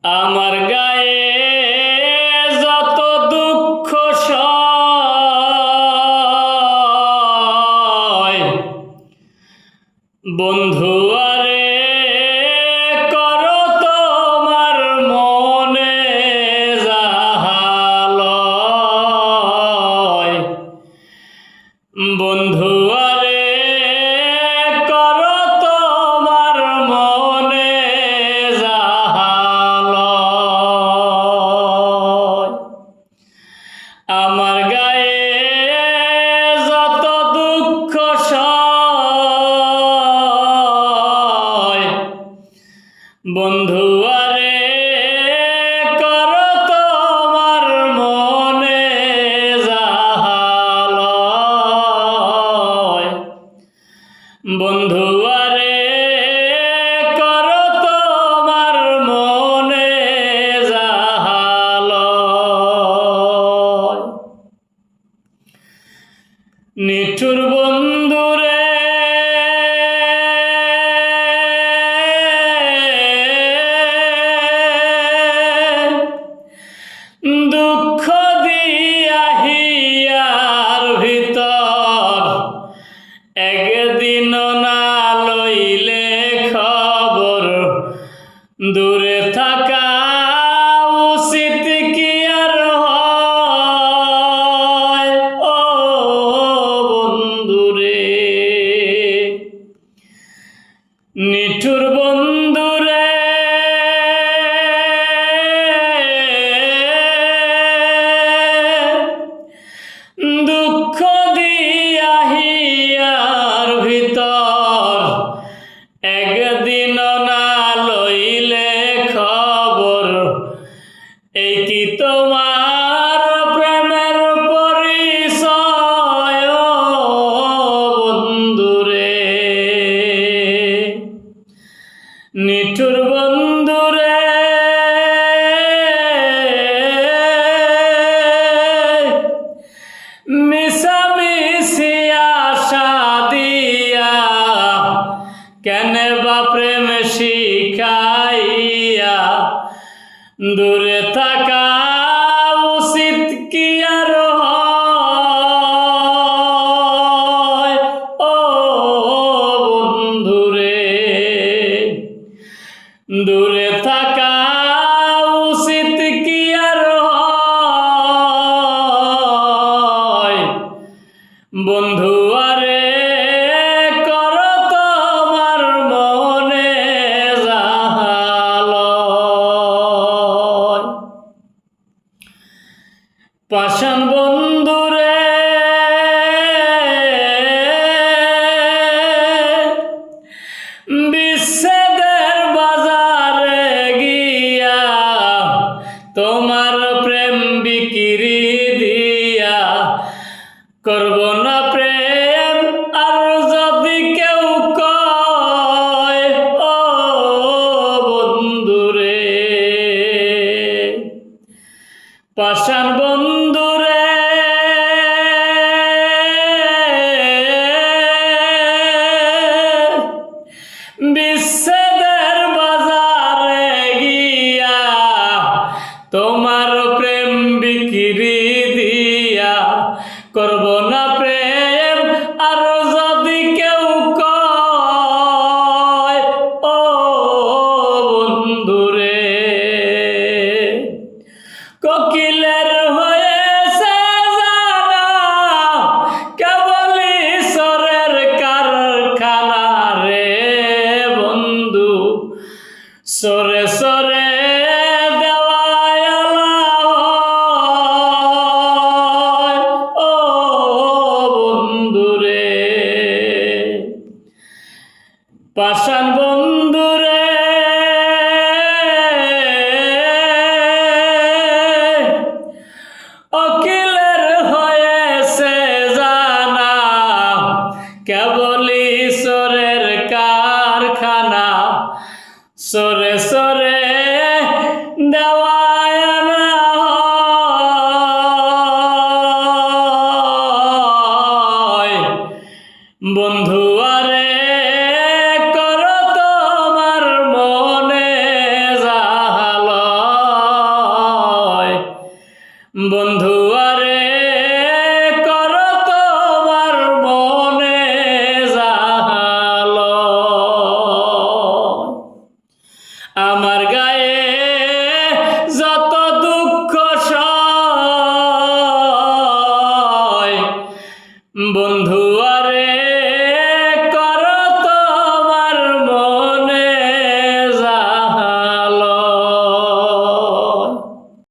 আমার গায়ে যত দুঃখ সয় বন্ধু আরে করো তোমার মনে যাহালয় বন্ধু আরে করো তোমার মনে যাহালয় আমার গায়ে যত দুঃখ সয় বন্ধু আরে করো তোমার মনে যাহালয় বন্ধু আরে করো তোমার মনে যাহালয় নিঠুর বন্ধুরে দুঃখ দিয়া হিয়ার ভিতর একদিন না লইলে খবর দূরে থাকা উচিত কি আর হয় ও বন্ধুরে নিঠুর বন্ধুরে দুঃখ দিয়া হিয়ার ভিতর একদিন না লইলে খবর এই কি তোমার প্রেমের পরিচয় ও বন্ধুরে নিঠুর বন্ধুরে মিশামিশি আশা দিয়া কেন বা প্রেম শিখাইয়া দূরে থাকা উচিত কি আর হয় ও বন্ধুরে দূরে থাকা উচিত কি আর হয় বন্ধু আরে করো তোমার মনে যাহালয় পাষাণ বন্ধুরে বিচ্ছেদের বাজারে গিয়া তোমার প্রেম বিক্রি দিয়া করব না প্রেম আর যদি কেউ কয় ও বন্ধুরে পাষাণ বন্ধুরে বিচ্ছেদের বাজারে গিয়া তোমার প্রেম বিক্রি দিয়া করব না প্রেম আর যদি কেউ কয় ও বন্ধুরে কোকিলের হয়েছে জানা কেবল ঈশ্বরের কারখানা রে বন্ধু সরে সরে পাষাণ বন্ধুরে অকিলের হয়েছে জানা কেবল ঈশ্বরের কারখানা সরে সরে